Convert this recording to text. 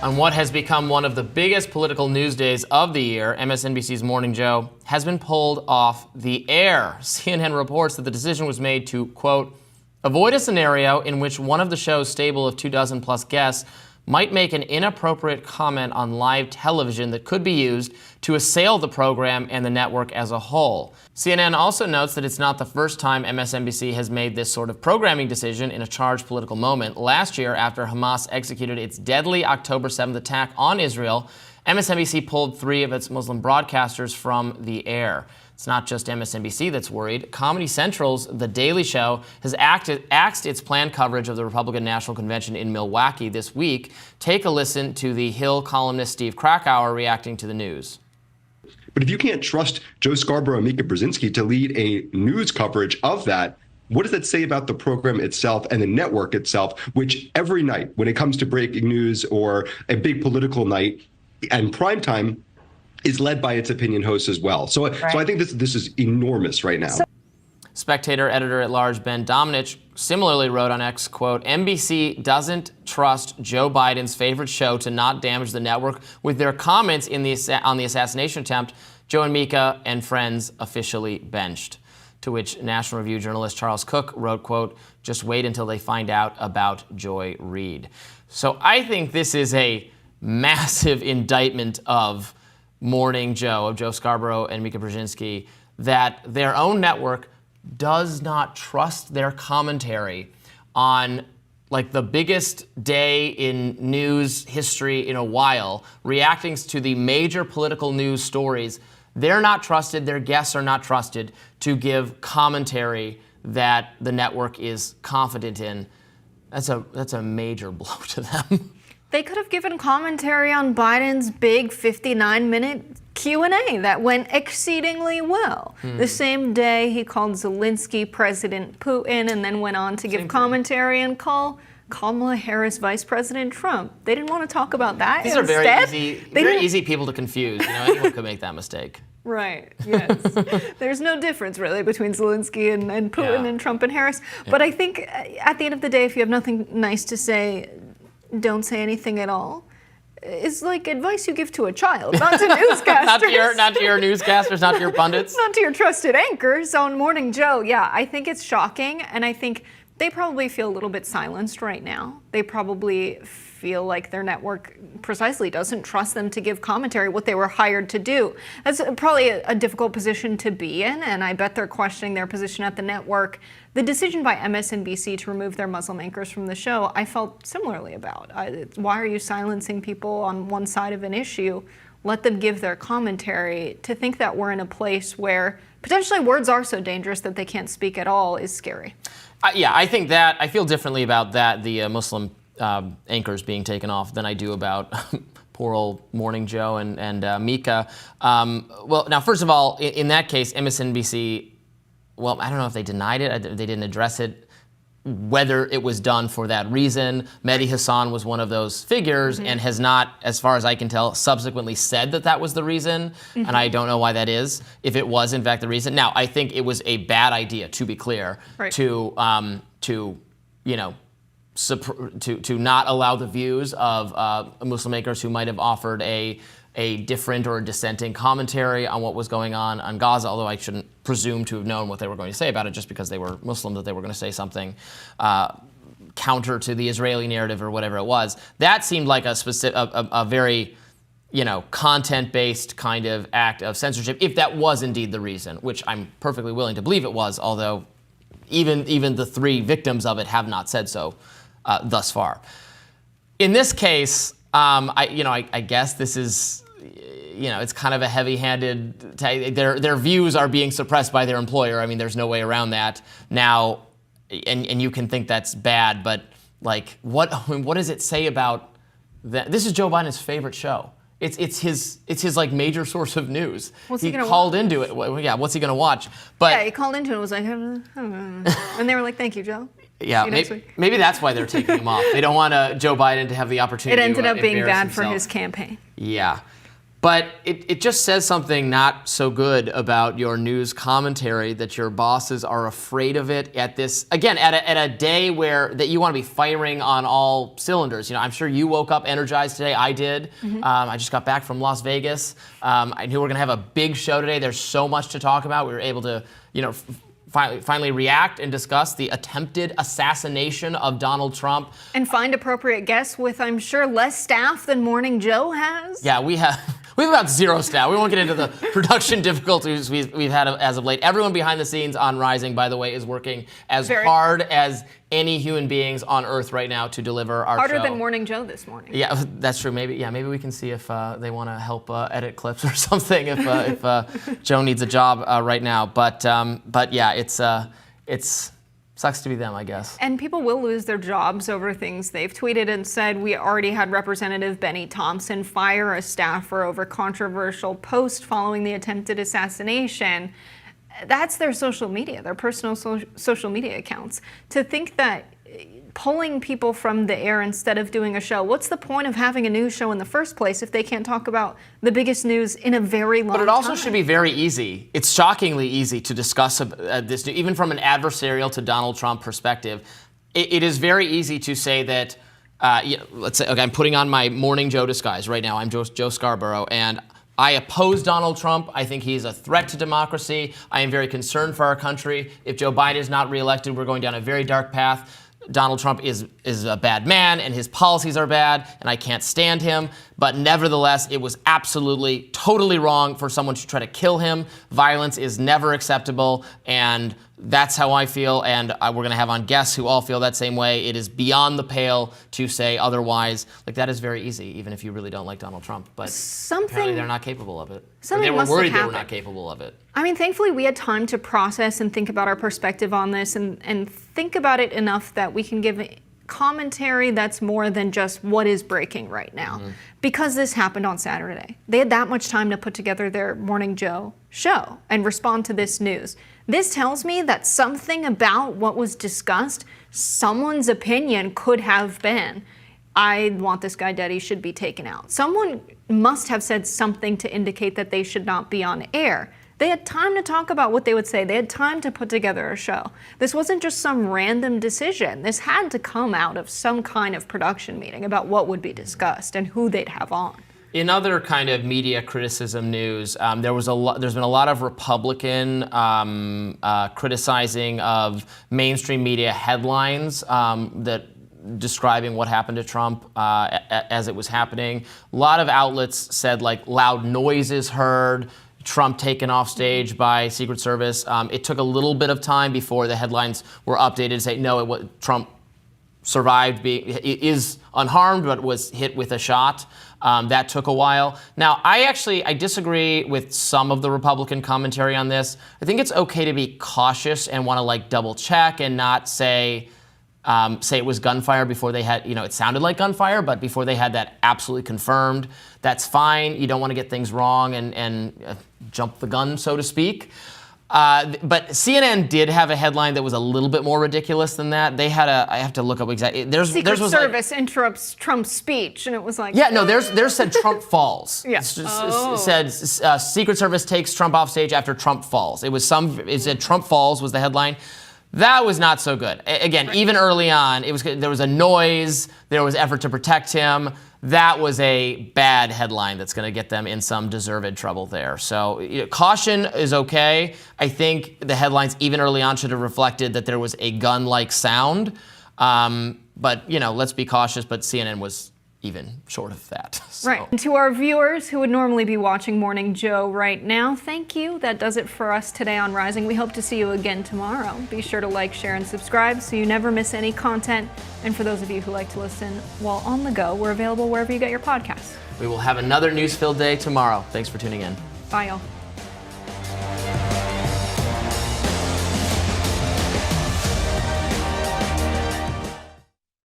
On what has become one of the biggest political news days of the year, MSNBC's Morning Joe has been pulled off the air. CNN reports that the decision was made to, quote, avoid a scenario in which one of the show's stable of 24+ guests might make an inappropriate comment on live television that could be used to assail the program and the network as a whole. CNN also notes that it's not the first time MSNBC has made this sort of programming decision in a charged political moment. Last year, after Hamas executed its deadly October 7th attack on Israel, MSNBC pulled 3 of its Muslim broadcasters from the air. It's not just MSNBC that's worried. Comedy Central's The Daily Show has axed its planned coverage of the Republican National Convention in Milwaukee this week. Take a listen to the Hill columnist Steve Krakauer reacting to the news. But if you can't trust Joe Scarborough and Mika Brzezinski to lead a news coverage of that, what does that say about the program itself and the network itself, which every night when it comes to breaking news or a big political night and primetime is led by its opinion hosts as well. So I think this is enormous right now. Spectator editor-at-large Ben Domenech similarly wrote on X, quote, NBC doesn't trust Joe Biden's favorite show to not damage the network with their comments on the assassination attempt. Joe and Mika and friends officially benched. To which National Review journalist Charles Cook wrote, quote, just wait until they find out about Joy Reid. So I think this is a massive indictment of Morning Joe, of Joe Scarborough and Mika Brzezinski, that their own network does not trust their commentary on like the biggest day in news history in a while, reacting to the major political news stories. They're not trusted, their guests are not trusted to give commentary that the network is confident in. That's a major blow to them. They could have given commentary on Biden's big 59-minute Q&A that went exceedingly well. The same day he called Zelensky President Putin and then went on to give commentary and call Kamala Harris Vice President Trump. They didn't want to talk about that. These are very easy people to confuse. You know, anyone could make that mistake. Right, yes. There's no difference really between Zelensky and Putin and Trump and Harris. But I think at the end of the day, if you have nothing nice to say, don't say anything at all. It's like advice you give to a child, not to newscasters. not to your newscasters, not to your pundits. Not to your trusted anchors on Morning Joe. Yeah, I think it's shocking, and I think they probably feel a little bit silenced right now. They probably feel like their network precisely doesn't trust them to give commentary, what they were hired to do. That's probably a difficult position to be in, and I bet they're questioning their position at the network. The decision by MSNBC to remove their Muslim anchors from the show, I felt similarly about. Why are you silencing people on one side of an issue? Let them give their commentary. To think that we're in a place where potentially words are so dangerous that they can't speak at all is scary. Yeah, I think that I feel differently about that, the Muslim anchors being taken off, than I do about poor old Morning Joe and Mika. Well, now, first of all, in that case, MSNBC, well, I don't know if they denied it. They didn't address it, whether it was done for that reason. Mehdi Hasan was one of those figures and has not, as far as I can tell, subsequently said that that was the reason. And I don't know why that is, if it was in fact the reason. Now, I think it was a bad idea, to be clear, to not allow the views of Muslim anchors who might have offered a different or dissenting commentary on what was going on Gaza, although I shouldn't presume to have known what they were going to say about it just because they were Muslim, that they were going to say something counter to the Israeli narrative or whatever it was. That seemed like a very, content-based kind of act of censorship, if that was indeed the reason, which I'm perfectly willing to believe it was, although even the 3 victims of it have not said so thus far. In this case, I guess this is, it's kind of a heavy-handed. Their views are being suppressed by their employer. I mean, there's no way around that now, and you can think that's bad, but like, what does it say about that? This is Joe Biden's favorite show. It's his like major source of news. He called into it. Well, yeah, what's he gonna watch? But yeah, he called into it and was like, and they were like, "Thank you, Joe." Yeah, maybe that's why they're taking him off. They don't want Joe Biden to have the opportunity. It ended up being bad for his campaign. Yeah. But it just says something not so good about your news commentary that your bosses are afraid of it at this, again, at a day where that you want to be firing on all cylinders. I'm sure you woke up energized today. I did. I just got back from Las Vegas. I knew we were going to have a big show today. There's so much to talk about. We were able to, finally react and discuss the attempted assassination of Donald Trump. And find appropriate guests with, I'm sure, less staff than Morning Joe has. Yeah, we have about zero staff. We won't get into the production difficulties we've had as of late. Everyone behind the scenes on Rising, by the way, is working as hard as any human beings on Earth right now to deliver our show. Harder than Morning Joe this morning. Yeah, that's true. Maybe we can see if they want to help edit clips or something if Joe needs a job right now. But yeah, it's sucks to be them, I guess. And people will lose their jobs over things they've tweeted and said. We already had Representative Benny Thompson fire a staffer over controversial post following the attempted assassination. That's their social media, their personal social media accounts. To think that pulling people from the air instead of doing a show, what's the point of having a news show in the first place if they can't talk about the biggest news in a very long time? But it also should be very easy. It's shockingly easy to discuss this, even from an adversarial to Donald Trump perspective. It is very easy to say that, let's say, okay, I'm putting on my Morning Joe disguise right now. I'm Joe Scarborough, and I oppose Donald Trump. I think he's a threat to democracy. I am very concerned for our country. If Joe Biden is not reelected, we're going down a very dark path. Donald Trump is a bad man, and his policies are bad, and I can't stand him. But nevertheless, it was absolutely, totally wrong for someone to try to kill him. Violence is never acceptable, and that's how I feel. And we're going to have on guests who all feel that same way. It is beyond the pale to say otherwise. Like, that is very easy, even if you really don't like Donald Trump. But apparently they're not capable of it. They were worried they were not capable of it. I mean, thankfully, we had time to process and think about our perspective on this and think about it enough that we can give commentary that's more than just what is breaking right now. Because this happened on Saturday. They had that much time to put together their Morning Joe show and respond to this news. This tells me that something about what was discussed, someone's opinion could have been, I want this guy dead, he should be taken out. Someone must have said something to indicate that they should not be on air. They had time to talk about what they would say. They had time to put together a show. This wasn't just some random decision. This had to come out of some kind of production meeting about what would be discussed and who they'd have on. In other kind of media criticism news, there's been a lot of Republican criticizing of mainstream media headlines that describing what happened to Trump as it was happening. A lot of outlets said, like, loud noises heard, Trump taken off stage by Secret Service. It took a little bit of time before the headlines were updated to say, no, Trump survived, is unharmed, but was hit with a shot. That took a while. Now, I disagree with some of the Republican commentary on this. I think it's okay to be cautious and want to double check and not say it was gunfire before they had, it sounded like gunfire, but before they had that absolutely confirmed. That's fine. You don't want to get things wrong and jump the gun, so to speak. But CNN did have a headline that was a little bit more ridiculous than that. They had I have to look up exactly. Secret Service interrupts Trump's speech, and it was like... Yeah, no, there's said Trump falls. Yeah. It said Secret Service takes Trump off stage after Trump falls. It said Trump falls was the headline. That was not so good. Again, even early on, there was a noise, there was effort to protect him. That was a bad headline that's going to get them in some deserved trouble there. So caution is okay. I think the headlines, even early on, should have reflected that there was a gun-like sound. But, let's be cautious. But CNN was even short of that. So. Right. And to our viewers who would normally be watching Morning Joe right now, thank you. That does it for us today on Rising. We hope to see you again tomorrow. Be sure to like, share, and subscribe so you never miss any content. And for those of you who like to listen while on the go, we're available wherever you get your podcasts. We will have another news-filled day tomorrow. Thanks for tuning in. Bye, y'all.